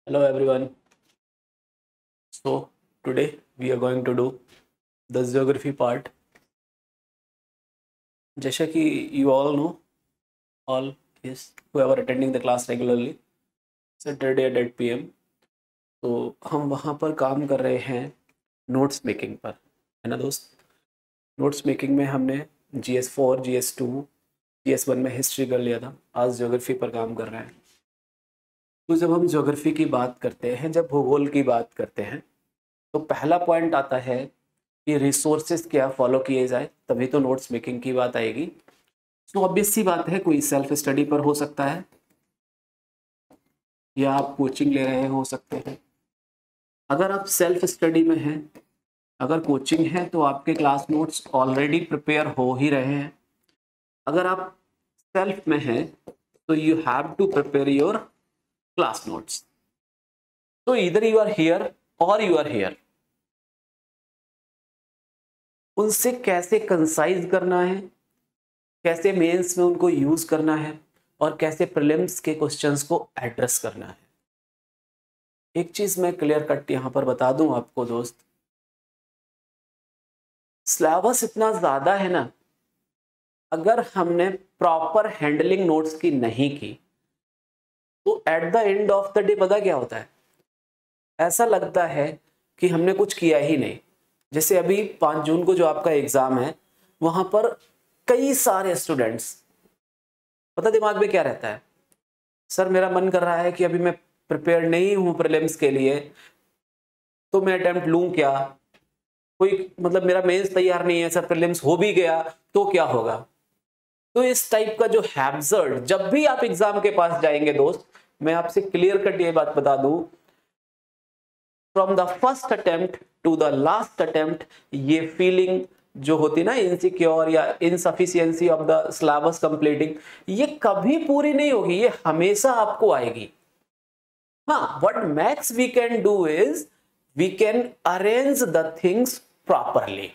Hello everyone. So today we are going to do the geography part. जैसा कि you all know, all is whoever attending the class regularly Saturday at 8 p.m. तो हम वहाँ पर काम कर रहे हैं नोट्स मेकिंग पर, है ना दोस्त। नोट्स मेकिंग में हमने GS4, GS2, GS1 में हिस्ट्री कर लिया था। आज ज्योग्राफी पर काम कर रहे हैं। तो जब हम ज्योग्राफी की बात करते हैं, जब भूगोल की बात करते हैं, तो पहला पॉइंट आता है कि रिसोर्सेज क्या फॉलो किए जाए, तभी तो नोट्स मेकिंग की बात आएगी। तो ऑब्वियस सी बात है, कोई सेल्फ स्टडी पर हो सकता है या आप कोचिंग ले रहे हो सकते हैं। अगर आप सेल्फ स्टडी में हैं, अगर कोचिंग है तो आपके क्लास नोट्स ऑलरेडी प्रिपेयर हो ही रहे हैं। अगर आप सेल्फ में हैं तो you have to prepare your class notes. तो इधर यू आर हियर और यू आर हियर। उनसे कैसे कंसाइज करना है, कैसे मेंस में उनको यूज करना है और कैसे प्रीलिम्स के क्वेश्चंस को एड्रेस करना है। एक चीज मैं क्लियर कट यहां पर बता दूं आपको दोस्त, सिलेबस इतना ज्यादा है ना, अगर हमने प्रॉपर हैंडलिंग नोट्स की नहीं की तो at the end of the day पता क्या होता है, ऐसा लगता है कि हमने कुछ किया ही नहीं। जैसे अभी 5 जून को जो आपका एग्जाम है, वहां पर कई सारे स्टूडेंट्स, पता दिमाग में क्या रहता है, सर मेरा मन कर रहा है कि अभी मैं प्रिपेयर नहीं हूं प्रीलिम्स के लिए, तो मैं अटेम्प्ट लूं क्या, कोई मतलब मेरा मेंस तैयार नहीं है सर, प्रीलिम्स हो भी गया तो क्या होगा। तो इस टाइप का जो हैब्जर्ड, जब भी आप एग्जाम के पास जाएंगे दोस्त, मैं आपसे क्लियर कट ये बात बता दूं, from the first attempt to the last attempt, ये फीलिंग जो होती ना इनसिक्योर या insufficiency of the syllabus completing, ये कभी पूरी नहीं होगी, ये हमेशा आपको आएगी। हाँ, what max we can do is we can arrange the things properly.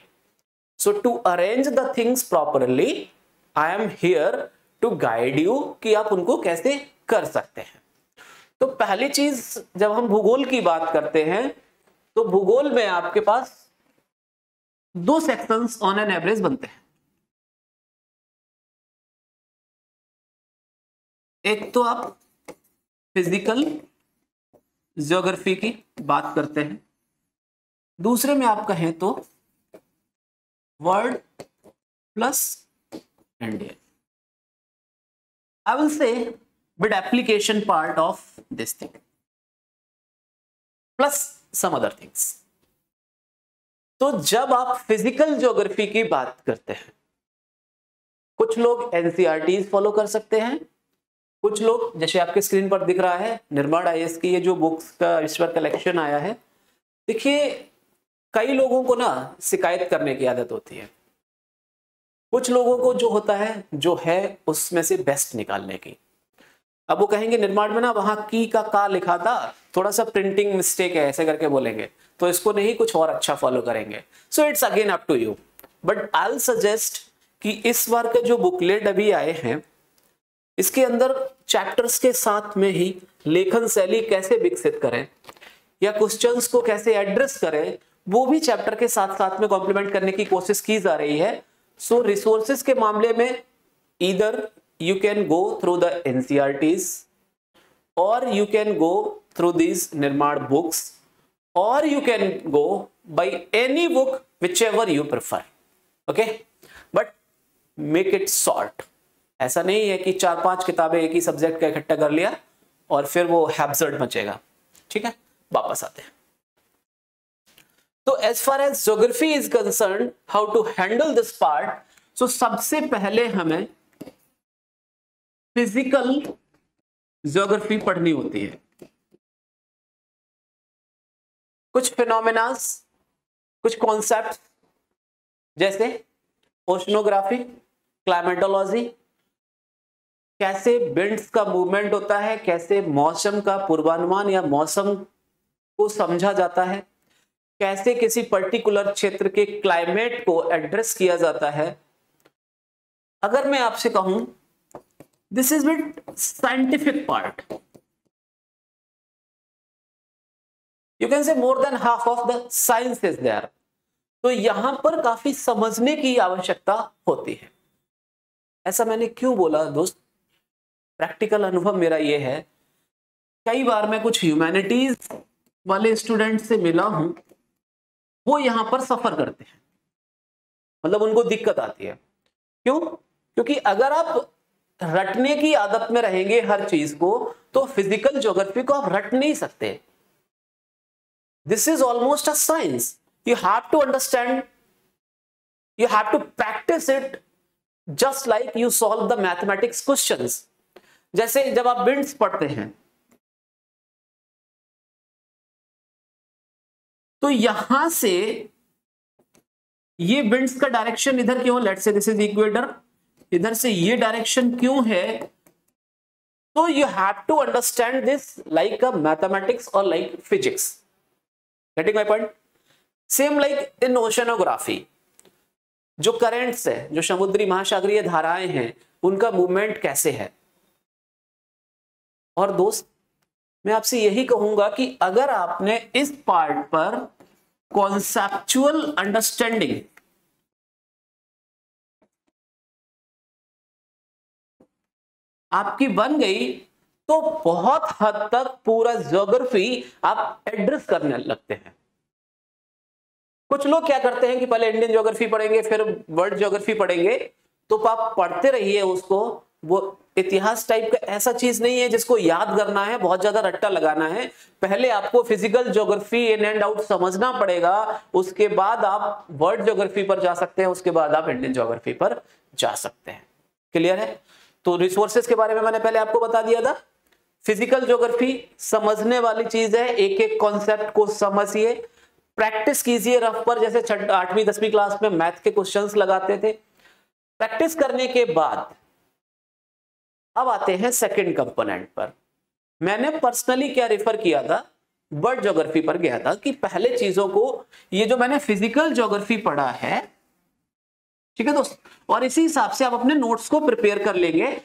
So to arrange the things properly, I am here to guide you कि आप उनको कैसे कर सकते हैं। तो पहली चीज, जब हम भूगोल की बात करते हैं तो भूगोल में आपके पास 2 सेक्शंस ऑन एन एवरेज बनते हैं। एक तो आप फिजिकल ज्योग्राफी की बात करते हैं, दूसरे में आप कहें तो world plus India. I will say with application part of this thing plus some other things. तो जब आप फिजिकल ज्योग्राफी की बात करते हैं, कुछ लोग एनसीईआरटीज फॉलो कर सकते हैं, कुछ लोग जैसे आपके स्क्रीन पर दिख रहा है निर्माण आईएएस की ये जो बुक्स का इस पर कलेक्शन आया है। देखिए, कई लोगों को ना शिकायत करने की आदत होती है, कुछ लोगों को जो होता है जो है उसमें से बेस्ट निकालने की। अब वो कहेंगे निर्माण में ना वहां की का लिखा था, थोड़ा सा प्रिंटिंग मिस्टेक है, ऐसे करके बोलेंगे, तो इसको नहीं कुछ और अच्छा फॉलो करेंगे। So it's again up to you, but I will suggest कि इस बार के जो बुकलेट अभी आए हैं, इसके अंदर चैप्टर्स के साथ में ही लेखन शैली कैसे विकसित करें या क्वेश्चंस को कैसे एड्रेस करें, वो भी चैप्टर के साथ साथ में कॉम्प्लीमेंट करने की कोशिश की जा रही है। सो रिसोर्सेज के मामले में either you can go through the NCERTs or you can go through these Nirmad books or you can go by any book whichever you prefer, okay, but make it short। ऐसा नहीं है कि 4-5 किताबें एक ही subject का इकट्ठा कर लिया और फिर वो हैब्सर्ड मचेगा। ठीक है, वापस आते हैं। तो as far as geography is concerned, how to handle this part, so सबसे पहले हमें फिजिकल ज्योग्राफी पढ़नी होती है। कुछ फिनोमेनास, कुछ कॉन्सेप्ट जैसे ओशनोग्राफी, क्लाइमेटोलॉजी, कैसे विंड्स का मूवमेंट होता है, कैसे मौसम का पूर्वानुमान या मौसम को समझा जाता है, कैसे किसी पर्टिकुलर क्षेत्र के क्लाइमेट को एड्रेस किया जाता है। अगर मैं आपसे कहूं this is with scientific part, you can say more than half of the science is there. तो यहां पर काफी समझने की आवश्यकता होती है। ऐसा मैंने क्यों बोला दोस्त? प्रैक्टिकल अनुभव मेरा ये है, कई बार मैं कुछ ह्यूमैनिटीज वाले स्टूडेंट से मिला हूं, वो यहां पर सफर करते हैं, मतलब उनको दिक्कत आती है। क्यों? क्योंकि अगर आप रटने की आदत में रहेंगे हर चीज को, तो फिजिकल ज्योग्राफी को आप रट नहीं सकते। This is almost a science, you have to understand, you have to practice it just like you solve the mathematics questions. जैसे जब आप बिट्स पढ़ते हैं, तो यहां से ये बिट्स का डायरेक्शन इधर क्यों, let's say this is equator, इधर से ये डायरेक्शन क्यों है? तो you have to understand this like a mathematics और like physics. Getting my point? Same like in oceanography, जो करेंट्स है, जो समुद्री महासागरीय धाराएं हैं, उनका मूवमेंट कैसे है। और दोस्त, मैं आपसे यही कहूंगा कि अगर आपने इस पार्ट पर कॉन्सेप्चुअल अंडरस्टैंडिंग आपकी बन गई, तो बहुत हद तक पूरा ज्योग्राफी आप एड्रेस करने लगते हैं। कुछ लोग क्या करते हैं कि पहले इंडियन ज्योग्राफी पढ़ेंगे, फिर वर्ल्ड ज्योग्राफी पढ़ेंगे, तो आप पढ़ते रहिए उसको। वो इतिहास टाइप का ऐसा चीज नहीं है जिसको याद करना है, बहुत ज्यादा रट्टा लगाना है। पहले आपको physical geography in and out समझना पड़ेगा, उसके बाद आप वर्ल्ड ज्योग्राफी पर जा सकते हैं, उसके बाद आप इंडियन ज्योग्राफी पर जा सकते हैं। क्लियर है? तो रिसोर्सेज के बारे में मैंने पहले आपको बता दिया था। फिजिकल ज्योग्राफी समझने वाली चीज है, एक एक कॉन्सेप्ट को समझिए, प्रैक्टिस कीजिए रफ पर, जैसे 8वीं 10वीं क्लास में मैथ के क्वेश्चंस लगाते थे। प्रैक्टिस करने के बाद अब आते हैं सेकंड कंपोनेंट पर। मैंने पर्सनली क्या रेफर किया था, वर्ल्ड ज्योग्राफी पर गया था कि पहले चीजों को, ये जो मैंने फिजिकल ज्योग्राफी पढ़ा है, ठीक है दोस्त, और इसी हिसाब से आप अपने नोट्स को प्रिपेयर कर लेंगे।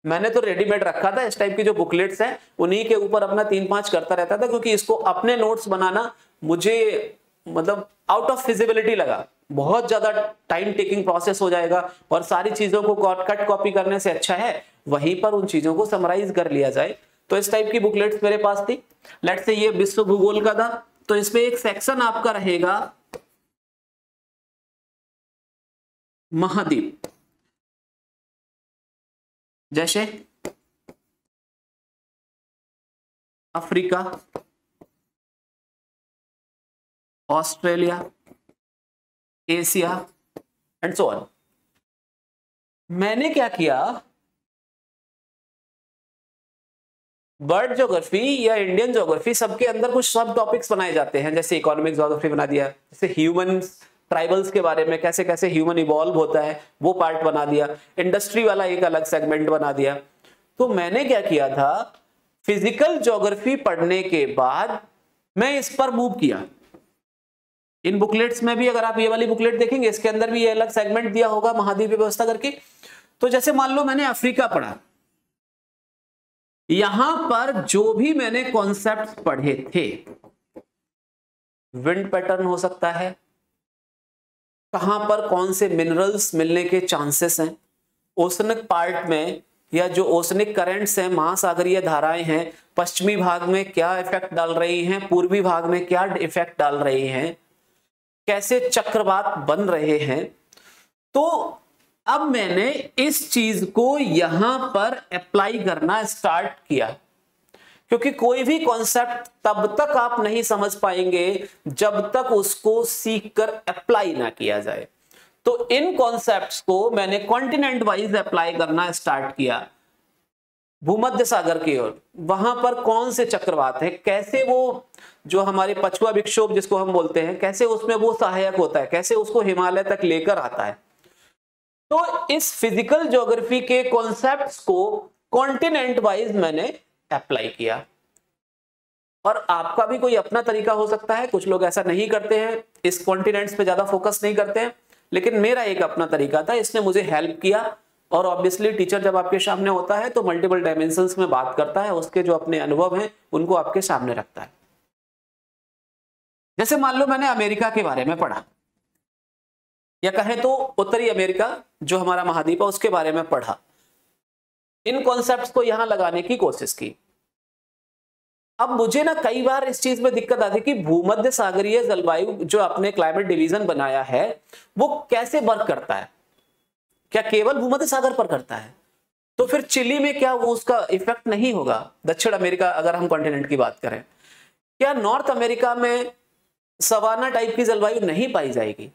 मैंने तो रेडीमेड रखा था, इस टाइप की जो बुकलेट्स हैं उन्हीं के ऊपर अपना 3-5 करता रहता था, क्योंकि इसको अपने नोट्स बनाना मुझे मतलब आउट ऑफ फिजिबिलिटी लगा, बहुत ज्यादा टाइम टेकिंग प्रोसेस हो जाएगा, और सारी चीजों को कट कॉपी करने से अच्छा है वहीं पर उन चीजों को समराइज कर लिया जाए। तो इस टाइप की बुकलेट्स मेरे पास थी। लेट्स से ये विश्व भूगोल का था, तो इसमें एक सेक्शन आपका रहेगा महाद्वीप, जैसे Africa, Australia, Asia and so on. मैंने क्या किया, वर्ल्ड ज्योग्राफी या इंडियन ज्योग्राफी सबके अंदर कुछ सब टॉपिक्स बनाए जाते हैं, जैसे इकोनॉमिक ज्योग्राफी बना दिया, जैसे ह्यूमन ट्राइबल्स के बारे में, कैसे कैसे ह्यूमन इवॉल्व होता है वो पार्ट बना दिया, इंडस्ट्री वाला एक अलग सेगमेंट बना दिया। तो मैंने क्या किया था, फिजिकल ज्योग्राफी पढ़ने के बाद मैं इस पर मूव किया। इन बुकलेट्स में भी, अगर आप ये वाली बुकलेट देखेंगे, इसके अंदर भी ये अलग सेगमेंट दिया होगा महाद्वीप व्यवस्था करके। तो जैसे मान लो मैंने अफ्रीका पढ़ा, यहां पर जो भी मैंने कॉन्सेप्ट पढ़े थे, विंड पैटर्न हो सकता है, कहां पर कौन से मिनरल्स मिलने के चांसेस हैं, ओशनिक पार्ट में या जो ओशनिक करंट्स हैं, महासागरीय धाराएं हैं, पश्चिमी भाग में क्या इफेक्ट डाल रही हैं, पूर्वी भाग में क्या इफेक्ट डाल रही हैं, कैसे चक्रवात बन रहे हैं। तो अब मैंने इस चीज को यहां पर अप्लाई करना स्टार्ट किया, क्योंकि कोई भी कॉन्सेप्ट तब तक आप नहीं समझ पाएंगे जब तक उसको सीख कर अप्लाई ना किया जाए। तो इन कॉन्सेप्ट्स को मैंने कॉन्टिनेंट वाइज अप्लाई करना स्टार्ट किया, भूमध्य सागर की ओर, वहां पर कौन से चक्रवात है, कैसे वो जो हमारे पछुआ विक्षोभ जिसको हम बोलते हैं, कैसे उसमें वो सहायक होता है, कैसे उसको हिमालय तक लेकर आता है। तो इस फिजिकल ज्योग्राफी के कॉन्सेप्ट्स को कॉन्टिनेंट वाइज मैंने अप्लाई किया। और आपका भी कोई अपना तरीका हो सकता है, कुछ लोग ऐसा नहीं करते हैं, इस कॉन्टिनेंट्स पे ज्यादा फोकस नहीं करते हैं, लेकिन मेरा एक अपना तरीका था, इसने मुझे हेल्प किया। और ऑब्वियसली टीचर जब आपके सामने होता है तो मल्टीपल डायमेंशंस में बात करता है, उसके जो अपने अनुभव हैं उनको आपके सामने रखता है। जैसे मान लो मैंने अमेरिका के बारे में पढ़ा, या कहें तो उत्तरी अमेरिका जो हमारा महाद्वीप है उसके बारे में पढ़ा, इन कॉन्सेप्ट्स को यहां लगाने की कोशिश की। अब मुझे ना कई बार इस चीज में दिक्कत आती है कि भूमध्य सागरीय जलवायु जो आपने क्लाइमेट डिवीजन बनाया है वो कैसे वर्क करता है, क्या केवल भूमध्य सागर पर करता है? तो फिर चिली में क्या वो उसका इफेक्ट नहीं होगा? दक्षिण अमेरिका अगर हम कॉन्टिनेंट की बात करें, क्या नॉर्थ अमेरिका में सवाना टाइप की जलवायु नहीं पाई जाएगी?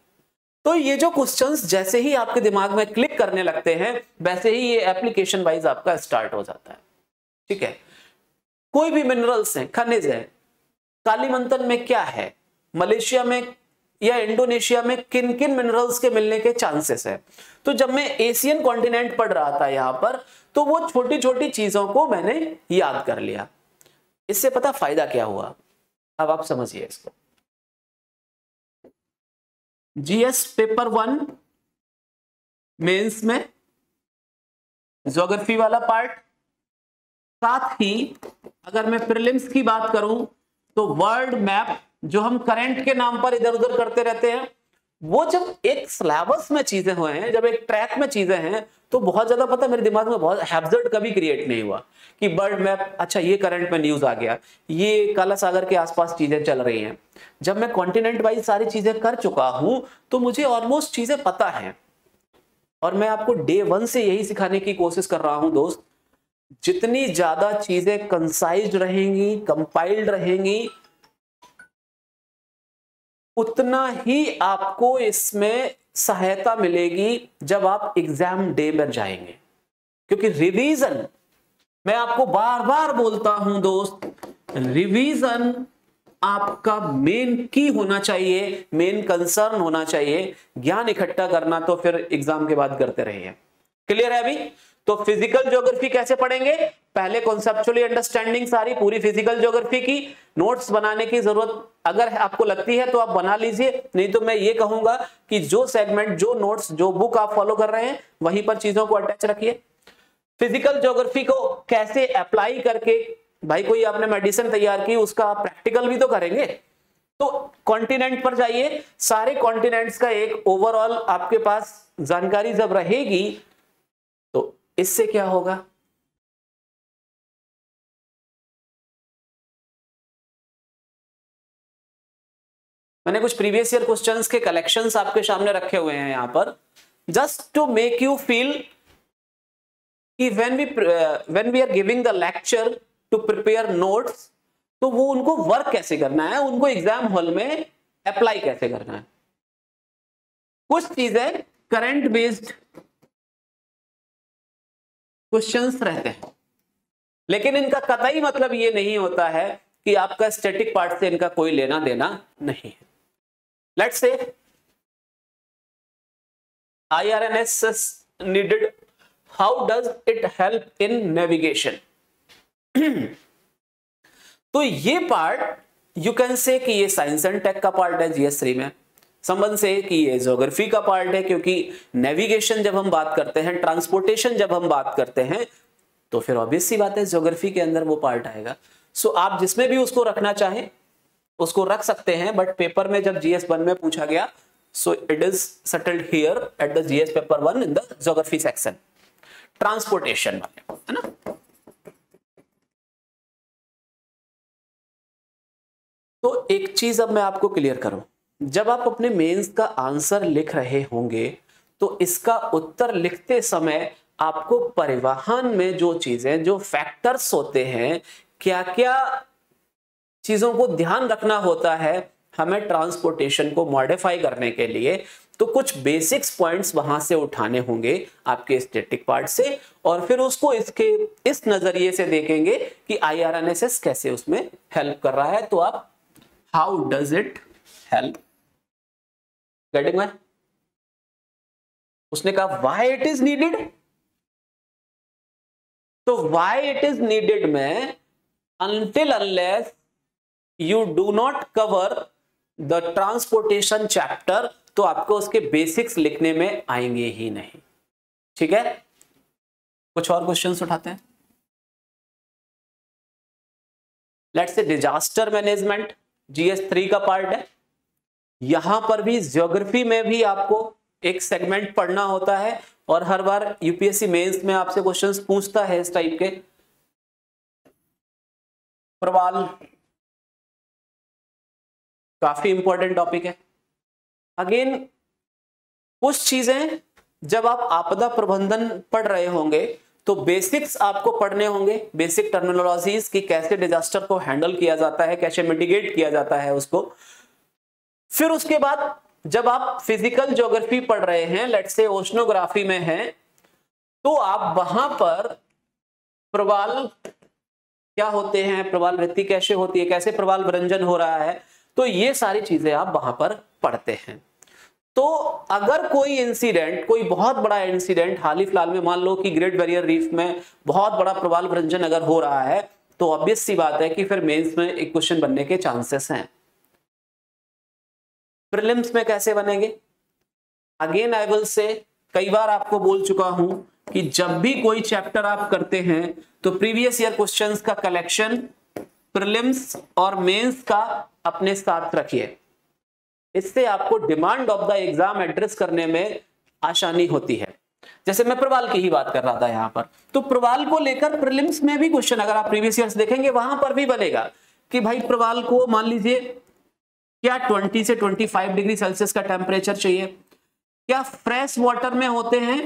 तो ये जो क्वेश्चंस जैसे ही आपके दिमाग में क्लिक करने लगते हैं वैसे ही ये एप्लीकेशन वाइज आपका स्टार्ट हो जाता है। ठीक है, कोई भी मिनरल्स हैं, खनिज है, कालीमंथन में क्या है, मलेशिया में या इंडोनेशिया में किन किन मिनरल्स के मिलने के चांसेस है। तो जब मैं एशियन कॉन्टिनेंट पढ़ रहा था यहां पर, तो वो छोटी छोटी चीजों को मैंने याद कर लिया। इससे पता फायदा क्या हुआ, अब आप समझिए इसको। जीएस पेपर 1 मेंस में ज्योग्राफी वाला पार्ट, साथ ही अगर मैं प्रीलिम्स की बात करूं तो वर्ल्ड मैप जो हम करंट के नाम पर इधर उधर करते रहते हैं, वो जब एक सिलेबस में चीजें हुए हैं, जब एक ट्रैक में चीजें हैं, तो बहुत ज्यादा पता मेरे दिमाग में बहुत हैब्जर्ड कभी क्रिएट नहीं हुआ कि वर्ल्ड मैप, अच्छा ये करंट में न्यूज आ गया, ये काला सागर के आसपास चीजें चल रही हैं। जब मैं कॉन्टिनेंट वाइज सारी चीजें कर चुका हूं तो मुझे ऑलमोस्ट चीजें पता है। और मैं आपको डे 1 से यही सिखाने की कोशिश कर रहा हूं दोस्त, जितनी ज्यादा चीजें कंसाइज्ड रहेंगी, कंपाइल्ड रहेंगी, उतना ही आपको इसमें सहायता मिलेगी जब आप एग्जाम डे में जाएंगे। क्योंकि रिवीजन, मैं आपको बार बार बोलता हूं दोस्त, रिवीजन आपका मेन की होना चाहिए, मेन कंसर्न होना चाहिए। ज्ञान इकट्ठा करना तो फिर एग्जाम के बाद करते रहिए। क्लियर है अभी? तो फिजिकल ज्योग्राफी कैसे पढ़ेंगे? पहले कॉन्सेप्चुअली अंडरस्टैंडिंग सारी पूरी फिजिकल ज्योग्राफी की, नोट्स बनाने की जरूरत अगर आपको लगती है तो आप बना लीजिए, नहीं तो मैं ये कहूंगा कि जो सेगमेंट, जो नोट्स, जो बुक आप फॉलो कर रहे हैं वहीं पर चीजों को अटैच रखिए। फिजिकल ज्योग्राफी को कैसे अप्लाई करके, भाई कोई आपने मेडिसिन तैयार की, उसका आप प्रैक्टिकल भी तो करेंगे। तो कॉन्टिनेंट पर जाइए, सारे कॉन्टिनेंट्स का एक ओवरऑल आपके पास जानकारी जब रहेगी तो इससे क्या होगा, मैंने कुछ प्रीवियस ईयर क्वेश्चंस के कलेक्शंस आपके सामने रखे हुए हैं यहां पर, just to make you feel कि when we are giving the lecture to prepare notes, तो वो उनको वर्क कैसे करना है, उनको एग्जाम हॉल में अप्लाई कैसे करना है। कुछ चीजें करंट बेस्ड क्वेश्चंस रहते हैं, लेकिन इनका कतई मतलब ये नहीं होता है कि आपका स्टैटिक पार्ट से इनका कोई लेना देना नहीं है। Let's say IRNSS needed, how does it help in navigation? तो ये पार्ट यू कैन से कि ये साइंस एंड टेक का पार्ट है GS3 में, संबंध से कि ये ज्योग्राफी का पार्ट है, क्योंकि नेविगेशन जब हम बात करते हैं, ट्रांसपोर्टेशन जब हम बात करते हैं, तो फिर ऑब्वियस सी बात है ज्योग्राफी के अंदर वो पार्ट आएगा। सो आप जिसमें भी उसको रखना चाहें उसको रख सकते हैं, बट पेपर में जब GS1 में पूछा गया, so it is settled here at the GS paper 1 in the geography section, transportation वाले, है ना। तो एक चीज अब मैं आपको क्लियर करूं, जब आप अपने मेंस का आंसर लिख रहे होंगे तो इसका उत्तर लिखते समय आपको परिवहन में जो चीजें, जो फैक्टर्स होते हैं, क्या क्या चीजों को ध्यान रखना होता है हमें ट्रांसपोर्टेशन को मॉडिफाई करने के लिए, तो कुछ बेसिक्स पॉइंट्स वहां से उठाने होंगे आपके स्टैटिक पार्ट से, और फिर उसको इसके इस नजरिए से देखेंगे कि IRNSS कैसे उसमें हेल्प कर रहा है। तो आप how does it help, getting my? उसने कहा व्हाई इट इज नीडेड, तो व्हाई इट इज नीडेड में until unless you do not cover the transportation chapter, तो आपको उसके बेसिक्स लिखने में आएंगे ही नहीं। ठीक है, कुछ और क्वेश्चंस उठाते हैं। Let's say disaster management, GS3 का पार्ट है। यहां पर भी ज्योग्राफी में भी आपको एक सेगमेंट पढ़ना होता है और हर बार यूपीएससी मेंस में आपसे क्वेश्चंस पूछता है इस टाइप के। प्रवाल काफी इंपॉर्टेंट टॉपिक है। अगेन कुछ चीजें जब आप आपदा प्रबंधन पढ़ रहे होंगे तो बेसिक्स आपको पढ़ने होंगे, बेसिक टर्मिनोलॉजीज की कैसे डिजास्टर को हैंडल किया जाता है, कैसे मिटिगेट किया जाता है उसको। फिर उसके बाद जब आप फिजिकल ज्योग्राफी पढ़ रहे हैं, लेट्स से ओशनोग्राफी में हैं, तो आप वहां पर प्रवाल क्या होते हैं, प्रवाल वृत्ति कैसे होती है, कैसे प्रवाल विरंजन हो रहा है, तो ये सारी चीजें आप वहां पर पढ़ते हैं। तो अगर कोई इंसिडेंट, कोई बहुत बड़ा इंसिडेंट हाल ही फिलहाल में मान लो कि ग्रेट बैरियर रीफ में बहुत बड़ा प्रवाल विरंजन अगर हो रहा है, तो ऑब्वियस सी बात है कि फिर मेंस में एक क्वेश्चन बनने के चांसेस हैं। प्रीलिम्स में कैसे बनेंगे? अगेन आई विल से, कई बार आपको बोल चुका हूं कि जब भी कोई चैप्टर आप करते हैं तो प्रीवियस ईयर क्वेश्चंस का कलेक्शन प्रीलिम्स और मेंस का अपने साथ रखिए। इससे आपको demand of the exam address करने में आसानी होती है। जैसे मैं प्रवाल की ही बात कर रहा था यहां पर, तो प्रवाल को लेकर प्रीलिम्स में भी क्वेश्चन अगर आप प्रीवियस ईयर्स देखेंगे वहां पर भी बनेगा कि भाई प्रवाल को मान लीजिए क्या 20 से 25 डिग्री सेल्सियस का टेम्परेचर चाहिए, क्या फ्रेश वाटर में होते हैं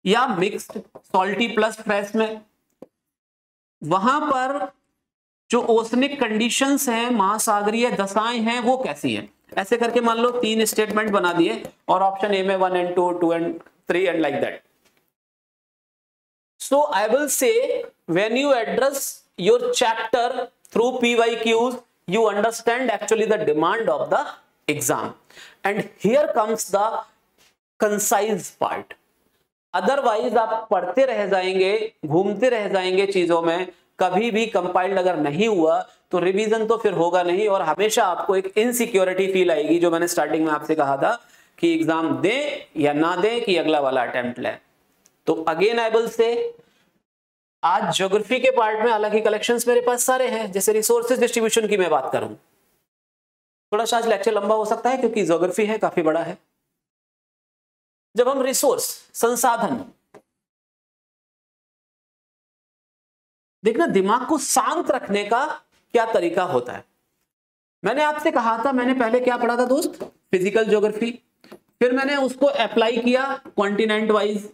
या मिक्स्ड सॉल्टी प्लस फ्रेश में, वहां पर जो ओसनिक कंडीशंस हैं, महासागरीय दशाएं हैं, वो कैसी हैं। ऐसे करके मान लो 3 स्टेटमेंट बना दिए और ऑप्शन ए में 1 and 2, 2 and 3 and like that. So I will say when you address your chapter through PYQs, you understand actually the demand of the exam, and here comes the concise part. Otherwise आप पढ़ते रह जाएंगे, घूमते रह जाएंगे चीजों में, कभी भी कंपाइल्ड अगर नहीं हुआ तो रिवीजन तो फिर होगा नहीं और हमेशा आपको एक इनसिक्योरिटी फील आएगी, जो मैंने स्टार्टिंग में आपसे कहा था कि एग्जाम दें या ना दें कि अगला वाला अटेम्प्ट लें। तो अगेन आई विल से, आज ज्योग्राफी के पार्ट में हालांकि कलेक्शंस मेरे पास सारे हैं। जैसे रिसोर्सेज डिस्ट्रीब्यूशन की मैं बात करूं, थोड़ा सा आज लेक्चर लंबा हो सकता है क्योंकि ज्योग्राफी है, काफी बड़ा है। जब हम रिसोर्स, संसाधन, देखना दिमाग को शांत रखने का क्या तरीका होता है। मैंने आपसे कहा था, मैंने पहले क्या पढ़ा था दोस्त, फिजिकल ज्योग्राफी, फिर मैंने उसको अप्लाई किया कॉन्टिनेंट वाइज।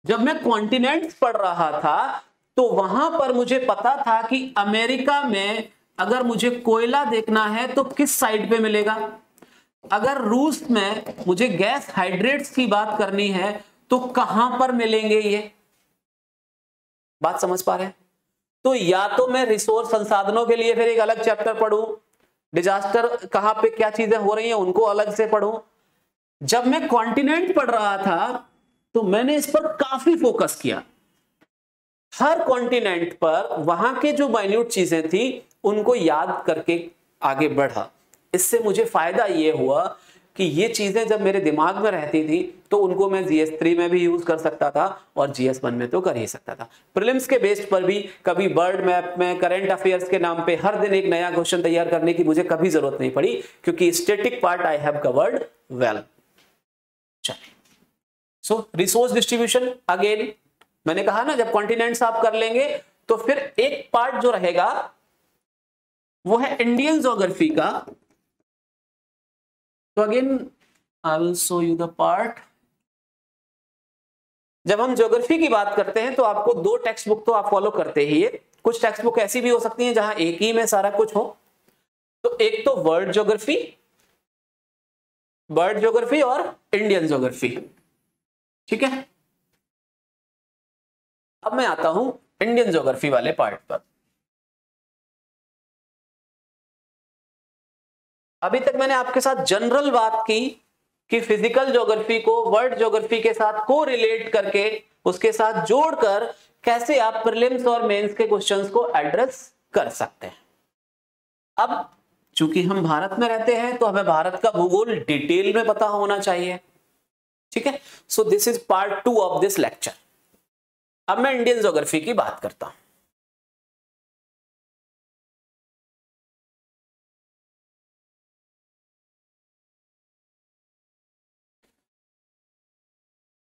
जब मैं कॉन्टिनेंट्स पढ़ रहा था तो वहां पर मुझे पता था कि अमेरिका में अगर मुझे कोयला देखना है तो किस साइड पे मिलेगा, अगर रूस में मुझे गैस हाइड्रेट्स की बात करनी है तो कहां पर मिलेंगे, ये बात समझ पा रहे हैं। तो या तो मैं रिसोर्स संसाधनों के लिए फिर एक अलग चैप्टर पढ़ूं, डिजास्टर कहां पे क्या चीजें हो रही हैं उनको अलग से पढ़ूं। जब मैं कॉन्टिनेंट पढ़ रहा था तो मैंने इस पर काफी फोकस किया, हर कॉन्टिनेंट पर वहां के जो माइन्यूट चीजें थी उनको याद करके आगे बढ़ा। इससे मुझे फायदा ये हुआ कि ये चीजें जब मेरे दिमाग में रहती थी तो उनको मैं GS3 में भी यूज कर सकता था और GS1 में तो कर ही सकता था। प्रीलिम्स के बेस पर भी कभी वर्ल्ड मैप में करंट अफेयर्स के नाम पे हर दिन एक नया क्वेश्चन तैयार करने की मुझे कभी जरूरत नहीं पड़ी, क्योंकि static part I have covered well. चलिए, सो रिसोर्स डिस्ट्रीब्यूशन, अगेन मैंने कहा ना, जब कॉन्टिनेंट्स आप कर लेंगे तो फिर एक पार्ट जो रहेगा वो है इंडियन ज्योग्राफी का। तो again I will show you the part. जब हम ज्योग्राफी की बात करते हैं तो आपको 2 टेक्स्ट बुक तो आप फॉलो करते ही है। कुछ टेक्स्ट बुक ऐसी भी हो सकती हैं जहां एक ही में सारा कुछ हो। तो एक तो वर्ल्ड ज्योग्राफी, बर्ड ज्योग्राफी और इंडियन ज्योग्राफी, ठीक है। अब मैं आता हूं इंडियन ज्योग्राफी वाले पार्ट पर। अभी तक मैंने आपके साथ जनरल बात की कि फिजिकल ज्योग्राफी को वर्ल्ड ज्योग्राफी के साथ को रिलेट करके, उसके साथ जोड़कर कैसे आप प्रीलिम्स और मेंस के क्वेश्चंस को एड्रेस कर सकते हैं। अब चूंकि हम भारत में रहते हैं तो हमें भारत का भूगोल डिटेल में पता होना चाहिए, ठीक है। So this is part 2 of this lecture. अब मैं इंडियन ज्योग्राफी की बात करता हूं।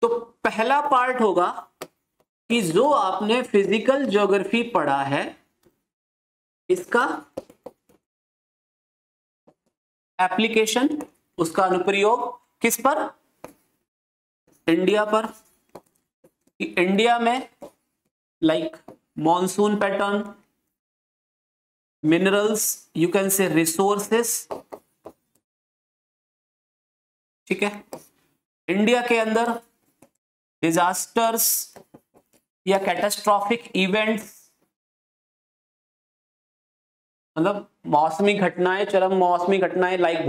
तो पहला पार्ट होगा कि जो आपने फिजिकल ज्योग्राफी पढ़ा है इसका एप्लीकेशन, उसका अनुप्रयोग किस पर, इंडिया पर। इंडिया में like monsoon pattern, minerals, you can से रिसोर्सेस, ठीक है। इंडिया के अंदर डिजास्टर्स या कैटास्ट्रॉफिक इवेंट्स, मतलब मौसमी घटनाएं, चरम मौसमी घटनाएं लाइक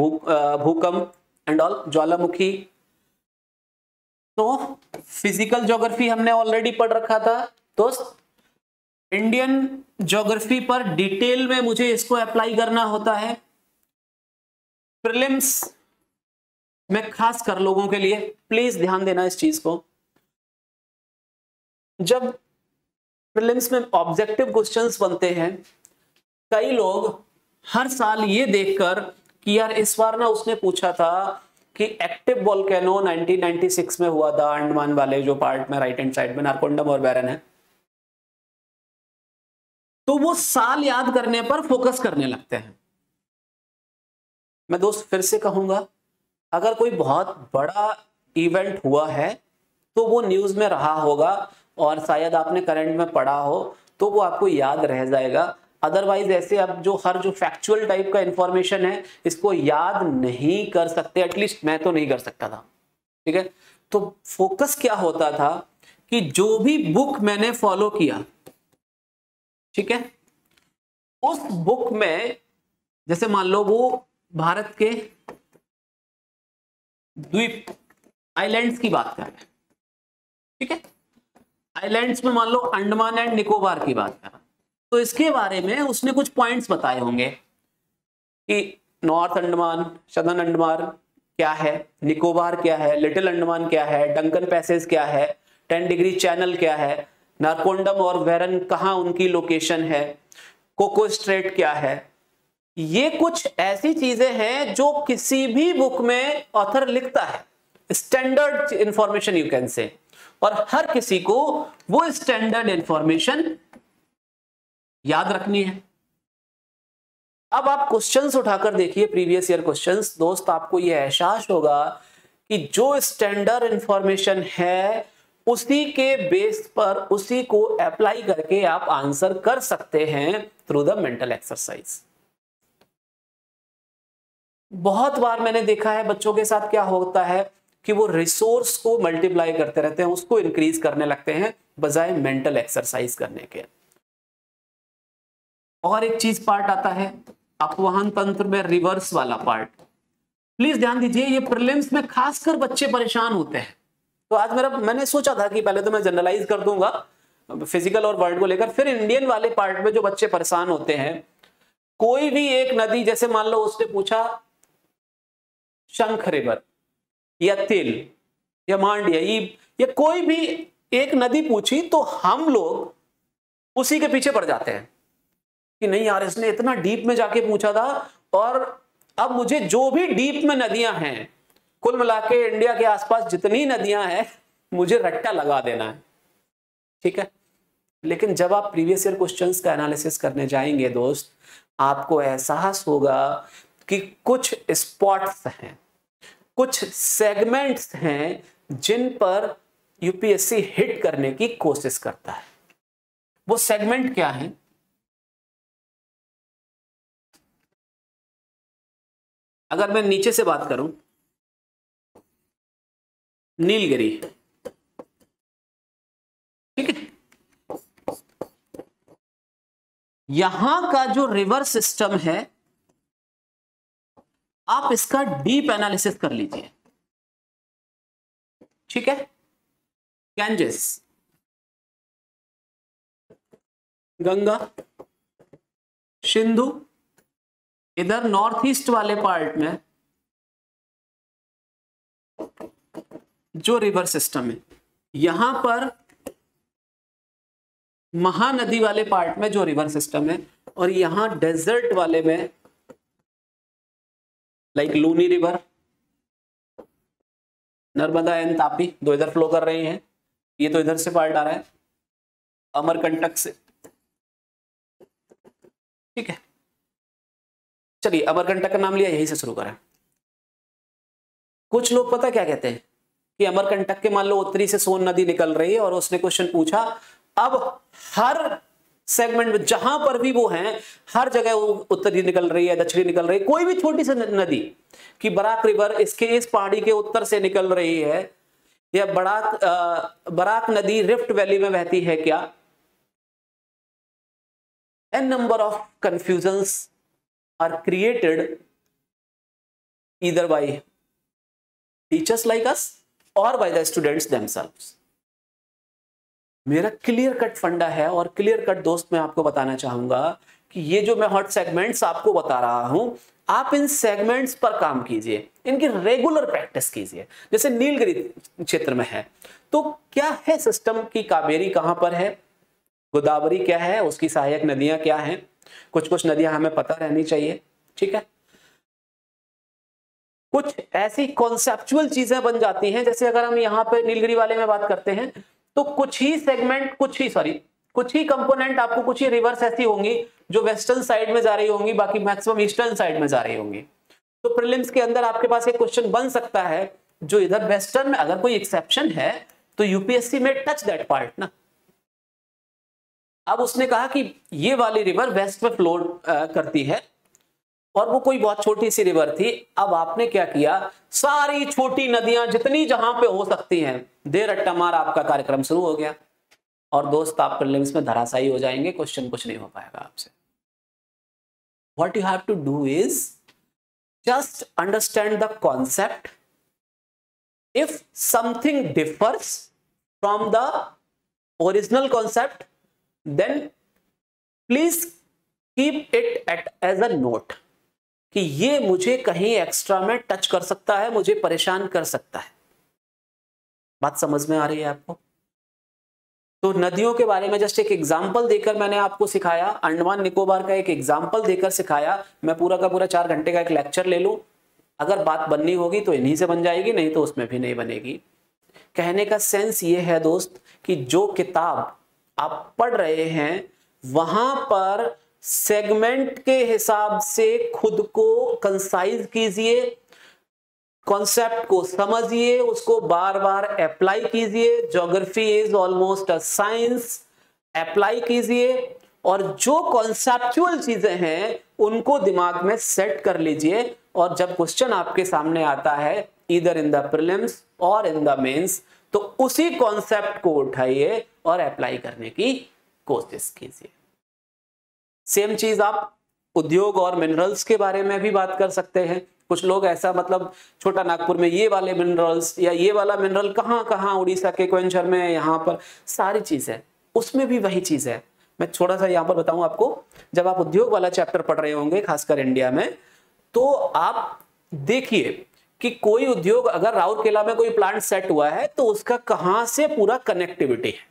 भूकंप एंड ऑल, ज्वालामुखी। तो फिजिकल ज्योग्राफी हमने ऑलरेडी पढ़ रखा था दोस्त। इंडियन ज्योग्राफी पर डिटेल में मुझे इसको अप्लाई करना होता है। प्रीलिम्स में खास कर लोगों के लिए प्लीज ध्यान देना इस चीज को, जब प्रीलिम्स में ऑब्जेक्टिव क्वेश्चंस बनते हैं, कई लोग हर साल ये देखकर कि यार इस बार ना उसने पूछा था कि एक्टिव वोल्केनो 1996 में हुआ था अंडमान वाले जो पार्ट में राइट हैंड साइड में नारकोंडम और बैरन है, तो वो साल याद करने पर फोकस करने लगते हैं। मैं दोस्त फिर से कहूंगा, अगर कोई बहुत बड़ा इवेंट हुआ है तो वो न्यूज में रहा होगा और शायद आपने करंट में पढ़ा हो तो वो आपको याद रह जाएगा। अदरवाइज ऐसे अब जो हर जो फैक्चुअल टाइप का इंफॉर्मेशन है इसको याद नहीं कर सकते, एटलीस्ट मैं तो नहीं कर सकता था, ठीक है। तो फोकस क्या होता था कि जो भी बुक मैंने फॉलो किया, ठीक है, उस बुक में जैसे मान लो वो भारत के द्वीप आइलैंड्स की बात कर रहे हैं, ठीक है, आइलैंड्स में मान लो अंडमान एंड निकोबार की बात कर रहा है, तो इसके बारे में उसने कुछ पॉइंट्स बताए होंगे कि नॉर्थ अंडमान, सदर्न अंडमान क्या है, निकोबार क्या है, लिटिल अंडमान क्या है, डंकन पैसेज क्या है, 10 डिग्री चैनल क्या है, नारकोंडम और वेरन कहां उनकी लोकेशन है, कोको स्ट्रेट क्या है। ये कुछ ऐसी चीजें हैं जो किसी भी बुक में ऑथर लिखता है, स्टैंडर्ड इंफॉर्मेशन यू कैन से, और हर किसी को वो स्टैंडर्ड इंफॉर्मेशन याद रखनी है। अब आप क्वेश्चंस उठाकर देखिए, प्रीवियस ईयर क्वेश्चंस, दोस्त आपको ये एहसास होगा कि जो स्टैंडर्ड इंफॉर्मेशन है उसी के बेस पर उसी को अप्लाई करके आप आंसर कर सकते हैं थ्रू द मेंटल एक्सरसाइज। बहुत बार मैंने देखा है बच्चों के साथ क्या होता है कि वो रिसोर्स को मल्टीप्लाई करते रहते हैं, उसको इंक्रीज करने लगते हैं बजाय मेंटल एक्सरसाइज करने के। और एक चीज पार्ट आता है अपवहन तंत्र में रिवर्स वाला पार्ट, प्लीज ध्यान दीजिए, ये प्रीलिम्स में खासकर बच्चे परेशान होते हैं। तो आज मैंने सोचा था कि पहले तो मैं जनरलाइज कर दूंगा फिजिकल और वर्ल्ड को लेकर, फिर इंडियन वाले पार्ट में जो बच्चे परेशान होते हैं, कोई भी एक नदी, जैसे मान लो उसने पूछा शंख रिवर या तिल या मांडिया, या कोई भी एक नदी पूछी, तो हम लोग उसी के पीछे पड़ जाते हैं कि नहीं यार इसने इतना डीप में जाके पूछा था, और अब मुझे जो भी डीप में नदियां हैं, कुल मिला के इंडिया के आसपास जितनी नदियां हैं, मुझे रट्टा लगा देना है, ठीक है। लेकिन जब आप प्रीवियस ईयर क्वेश्चंस का एनालिसिस करने जाएंगे दोस्त, आपको एहसास होगा कि कुछ स्पॉट्स हैं, कुछ सेगमेंट्स हैं जिन पर यूपीएससी हिट करने की कोशिश करता है। वो सेगमेंट क्या है? अगर मैं नीचे से बात करूं, नीलगिरी, ठीक है, यहां का जो रिवर सिस्टम है, आप इसका डीप एनालिसिस कर लीजिए, ठीक है। गैंजेस, गंगा, सिंधु, इधर नॉर्थ ईस्ट वाले पार्ट में जो रिवर सिस्टम है, यहां पर महानदी वाले पार्ट में जो रिवर सिस्टम है, और यहां डेजर्ट वाले में like Luni river, Narmada and Tapi दो इधर फ्लो कर रही हैं, ये तो इधर से पार्ट आ रहा है अमरकंटक से, ठीक है। चलिए अमरकंटक का नाम लिया, यही से शुरू करें। कुछ लोग पता क्या कहते हैं कि अमरकंटक के मान लो उत्तरी से सोन नदी निकल रही है और उसने क्वेश्चन पूछा, अब हर सेगमेंट में जहां पर भी वो हैं हर जगह वो उत्तरी निकल रही है, दक्षिणी निकल रही है, कोई भी छोटी सी नदी कि बराक रिवर इसके इस पहाड़ी के उत्तर से निकल रही है, या बराक नदी रिफ्ट वैली में बहती है क्या। An number of confusions are created either by teachers like us or by the students themselves. मेरा क्लियर कट फंडा है और क्लियर कट दोस्त मैं आपको बताना चाहूंगा कि ये जो मैं हॉट सेगमेंट्स आपको बता रहा हूं, आप इन सेगमेंट्स पर काम कीजिए, इनकी रेगुलर प्रैक्टिस कीजिए। जैसे नीलगिरी क्षेत्र में है तो क्या है सिस्टम की, कावेरी कहां पर है, गोदावरी क्या है, उसकी सहायक नदियां क्या हैं, कुछ नदियां हमें पता रहनी चाहिए, ठीक है। कुछ ऐसी कॉन्सेप्चुअल चीजें बन जाती हैं, जैसे अगर हम यहाँ पे नीलगिरी वाले में बात करते हैं तो कुछ ही सेगमेंट, कुछ ही कंपोनेंट आपको, कुछ ही रिवर्स ऐसी होंगी जो वेस्टर्न साइड में जा रही होंगी, बाकी मैक्सिमम ईस्टर्न साइड में जा रही होंगी। तो प्रीलिम्स के अंदर आपके पास एक क्वेश्चन बन सकता है जो इधर वेस्टर्न में, अगर कोई एक्सेप्शन है तो यूपीएससी में टच दैट पार्ट ना। अब उसने कहा कि ये वाली रिवर वेस्ट में फ्लो करती है और वो कोई बहुत छोटी सी रिवर थी। अब आपने क्या किया, सारी छोटी नदियां जितनी जहां पे हो सकती हैं दे रट्टा मार, आपका कार्यक्रम शुरू हो गया और दोस्त आप प्रीलिम्स में धराशायी हो जाएंगे, क्वेश्चन कुछ नहीं हो पाएगा आपसे। What you have to do is just understand the concept. If something differs from the original concept then please keep it at as a note कि ये मुझे कहीं एक्स्ट्रा में टच कर सकता है, मुझे परेशान कर सकता है। बात समझ में आ रही है आपको। तो नदियों के बारे में जस्ट एक एग्जाम्पल देकर मैंने आपको सिखाया, अंडमान निकोबार का एक एग्जाम्पल देकर सिखाया। मैं पूरा का पूरा 4 घंटे का एक लेक्चर ले लूं, अगर बात बननी होगी तो इन्हीं से बन जाएगी, नहीं तो उसमें भी नहीं बनेगी। कहने का सेंस ये है दोस्त कि जो किताब आप पढ़ रहे हैं वहां पर सेगमेंट के हिसाब से खुद को कंसाइज कीजिए, कॉन्सेप्ट को समझिए, उसको बार बार अप्लाई कीजिए। Geography is almost a science, apply कीजिए और जो कॉन्सेप्चुअल चीजें हैं उनको दिमाग में सेट कर लीजिए। और जब क्वेश्चन आपके सामने आता है ईदर इन द प्रीलिम्स और इन द मेंस, तो उसी कॉन्सेप्ट को उठाइए और अप्लाई करने की कोशिश कीजिए। सेम चीज आप उद्योग और मिनरल्स के बारे में भी बात कर सकते हैं। कुछ लोग ऐसा, मतलब छोटा नागपुर में ये वाले मिनरल्स या ये वाला मिनरल कहाँ कहाँ, उड़ीसा के क्वेंचर में, यहाँ पर सारी चीज है, उसमें भी वही चीज है। मैं थोड़ा सा यहाँ पर बताऊं आपको, जब आप उद्योग वाला चैप्टर पढ़ रहे होंगे खासकर इंडिया में, तो आप देखिए कि कोई उद्योग अगर राउरकेला में कोई प्लांट सेट हुआ है तो उसका कहां से पूरा कनेक्टिविटी है,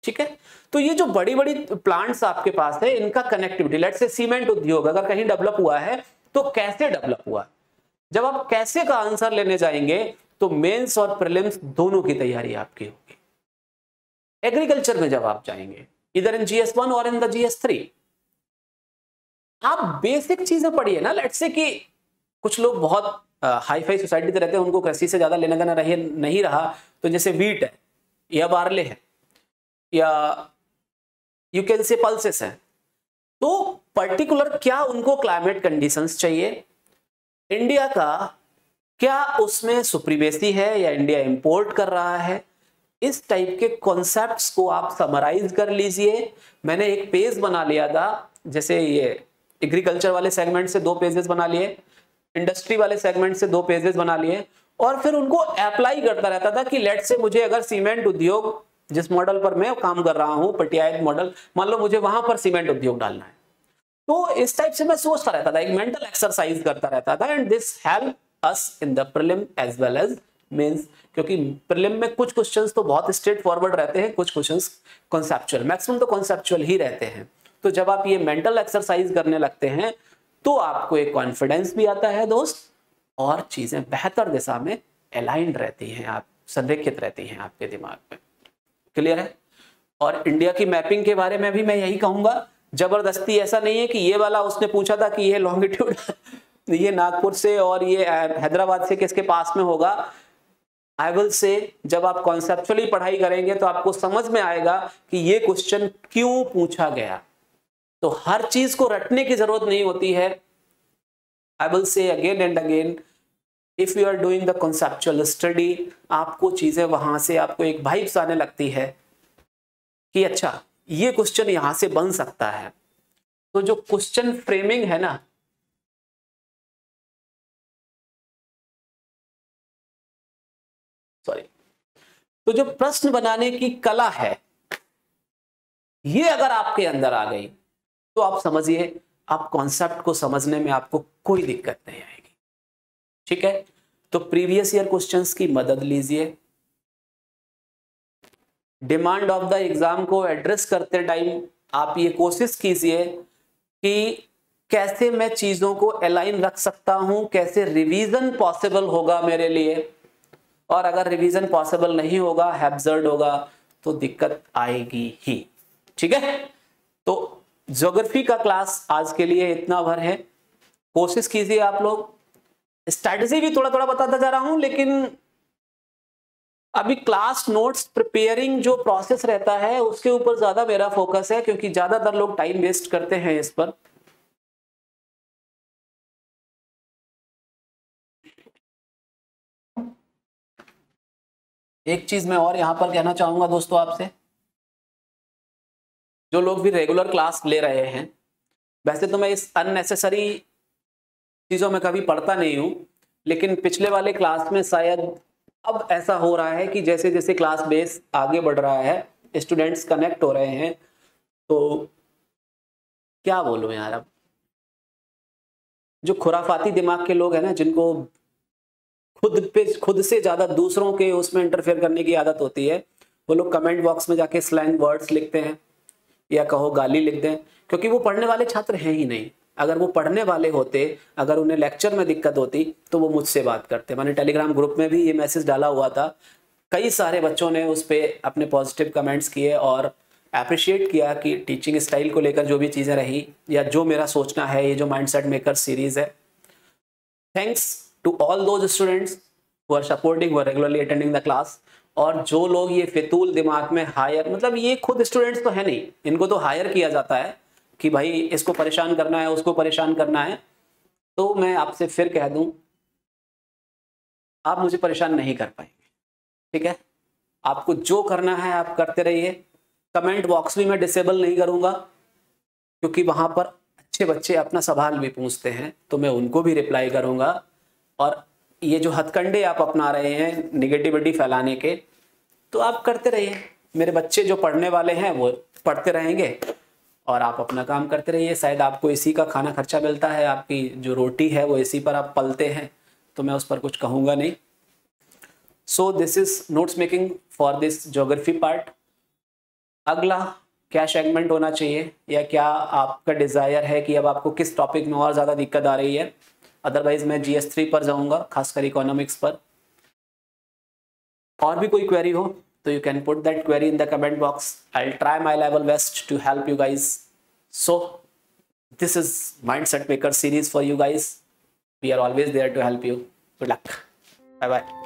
ठीक है। तो ये जो बड़ी बड़ी प्लांट्स आपके पास है इनका कनेक्टिविटी, लेट्स से सीमेंट उद्योग अगर कहीं डेवलप हुआ है तो कैसे डेवलप हुआ। जब आप कैसे का आंसर लेने जाएंगे तो मेंस और प्रीलिम्स दोनों की तैयारी आपकी होगी। एग्रीकल्चर में जब आप जाएंगे इधर इन GS1 और इन द GS3, आप बेसिक चीजें पढ़िए ना। लेट्स से कि कुछ लोग बहुत हाई फाई सोसाइटी से रहते हैं, उनको कृषि से ज्यादा लेना देना नहीं रहा, तो जैसे वीट है या बार्ले है या यू कैन से पल्सेस है, तो पर्टिकुलर क्या उनको क्लाइमेट कंडीशंस चाहिए, इंडिया का क्या उसमें सुप्रीमेसी है या इंडिया इंपोर्ट कर रहा है, इस टाइप के कॉन्सेप्ट्स को आप समराइज कर लीजिए। मैंने एक पेज बना लिया था, जैसे ये एग्रीकल्चर वाले सेगमेंट से 2 पेजेस बना लिए, इंडस्ट्री वाले सेगमेंट से 2 पेजेस बना लिए, और फिर उनको अप्लाई करता रहता था कि लेट से मुझे अगर सीमेंट उद्योग, जिस मॉडल पर मैं काम कर रहा हूं पटियाला मॉडल, मान लो मुझे वहां पर सीमेंट उद्योग डालना है, तो इस टाइप से मैं सोचता रहता था, एक मेंटल एक्सरसाइज करता रहता था। And this help us in the prelim as well as mains, क्योंकि प्रीलिम में कुछ क्वेश्चंस तो बहुत स्ट्रेट फॉरवर्ड रहते हैं, कुछ क्वेश्चंस कॉन्सेप्चुअल, मैक्सिमम तो कॉन्सेप्चुअल ही रहते हैं। तो जब आप ये मेंटल एक्सरसाइज करने लगते हैं तो आपको एक कॉन्फिडेंस भी आता है दोस्त, और चीजें बेहतर दिशा में अलाइंड रहती हैं, आप संरेखित रहती हैं आपके दिमाग में। क्लियर है? और इंडिया की मैपिंग के बारे में भी मैं यही कहूंगा, जबरदस्ती ऐसा नहीं है कि ये वाला उसने पूछा था कि ये लॉन्गिट्यूड ये नागपुर से और ये हैदराबाद से किसके पास में होगा। आई विल से जब आप कॉन्सेप्चुअली पढ़ाई करेंगे तो आपको समझ में आएगा कि ये क्वेश्चन क्यों पूछा गया। तो हर चीज को रटने की जरूरत नहीं होती है। I will say again and again, if you are doing the conceptual study, आपको चीजें वहां से आपको एक वाइब्स आने लगती है कि अच्छा ये क्वेश्चन यहां से बन सकता है। तो जो क्वेश्चन फ्रेमिंग है ना, सॉरी, तो जो प्रश्न बनाने की कला है, ये अगर आपके अंदर आ गई तो आप समझिए आप कॉन्सेप्ट को समझने में आपको कोई दिक्कत नहीं आएगी। ठीक है? तो प्रीवियस ईयर क्वेश्चंस की मदद लीजिए। डिमांड ऑफ द एग्जाम को एड्रेस करते टाइम आप ये कोशिश कीजिए कि कैसे मैं चीजों को अलाइन रख सकता हूं, कैसे रिवीजन पॉसिबल होगा मेरे लिए, और अगर रिवीजन पॉसिबल नहीं होगा, हैब्जर्ड होगा, तो दिक्कत आएगी ही। ठीक है? तो ज्योग्राफी का क्लास आज के लिए इतना भर है। कोशिश कीजिए आप लोग, स्ट्रैटेजी भी थोड़ा थोड़ा बताता जा रहा हूं, लेकिन अभी क्लास नोट्स प्रिपेयरिंग जो प्रोसेस रहता है उसके ऊपर ज्यादा मेरा फोकस है, क्योंकि ज्यादातर लोग टाइम वेस्ट करते हैं इस पर। एक चीज मैं और यहां पर कहना चाहूंगा दोस्तों आपसे, जो लोग भी रेगुलर क्लास ले रहे हैं, वैसे तो मैं इस अननेसेसरी चीजों में कभी पढ़ता नहीं हूं, लेकिन पिछले वाले क्लास में शायद अब ऐसा हो रहा है कि जैसे जैसे क्लास बेस आगे बढ़ रहा है, स्टूडेंट्स कनेक्ट हो रहे हैं, तो क्या बोलूं यार, अब जो खुराफाती दिमाग के लोग हैं ना, जिनको खुद से ज्यादा दूसरों के उसमें इंटरफेयर करने की आदत होती है, वो लोग कमेंट बॉक्स में जाके स्लैंग वर्ड्स लिखते हैं या कहो गाली लिख दें, क्योंकि वो पढ़ने वाले छात्र हैं ही नहीं। अगर वो पढ़ने वाले होते, अगर उन्हें लेक्चर में दिक्कत होती, तो वो मुझसे बात करते। मैंने टेलीग्राम ग्रुप में भी ये मैसेज डाला हुआ था, कई सारे बच्चों ने उस पर अपने पॉजिटिव कमेंट्स किए और अप्रिशिएट किया कि टीचिंग स्टाइल को लेकर जो भी चीज़ें रही या जो मेरा सोचना है, ये जो माइंडसेट मेकर सीरीज है। Thanks to all those students who are supporting, who are regularly attending the class. और जो लोग ये फितूल दिमाग में हायर, मतलब ये खुद स्टूडेंट्स तो है नहीं, इनको तो हायर किया जाता है कि भाई इसको परेशान करना है, उसको परेशान करना है, तो मैं आपसे फिर कह दूं, आप मुझे परेशान नहीं कर पाएंगे। ठीक है? आपको जो करना है आप करते रहिए। कमेंट बॉक्स भी मैं डिसेबल नहीं करूंगा, क्योंकि वहां पर अच्छे बच्चे अपना सवाल भी पूछते हैं, तो मैं उनको भी रिप्लाई करूंगा। और ये जो हथकंडे आप अपना रहे हैं निगेटिविटी फैलाने के, तो आप करते रहिए। मेरे बच्चे जो पढ़ने वाले हैं वो पढ़ते रहेंगे और आप अपना काम करते रहिए। शायद आपको इसी का खाना खर्चा मिलता है, आपकी जो रोटी है वो इसी पर आप पलते हैं, तो मैं उस पर कुछ कहूँगा नहीं। So this is notes making for this geography part. अगला क्या सेगमेंट होना चाहिए, या क्या आपका डिज़ायर है कि अब आपको किस टॉपिक में और ज़्यादा दिक्कत आ रही है? अदरवाइज मैं GS3 पर जाऊंगा, खासकर इकोनॉमिक्स पर। और भी कोई क्वेरी हो तो you can put that query in the comment box. I'll try my level best to help you guys. So this is Mindset Maker series for you guys. We are always there to help you. Good luck. Bye bye.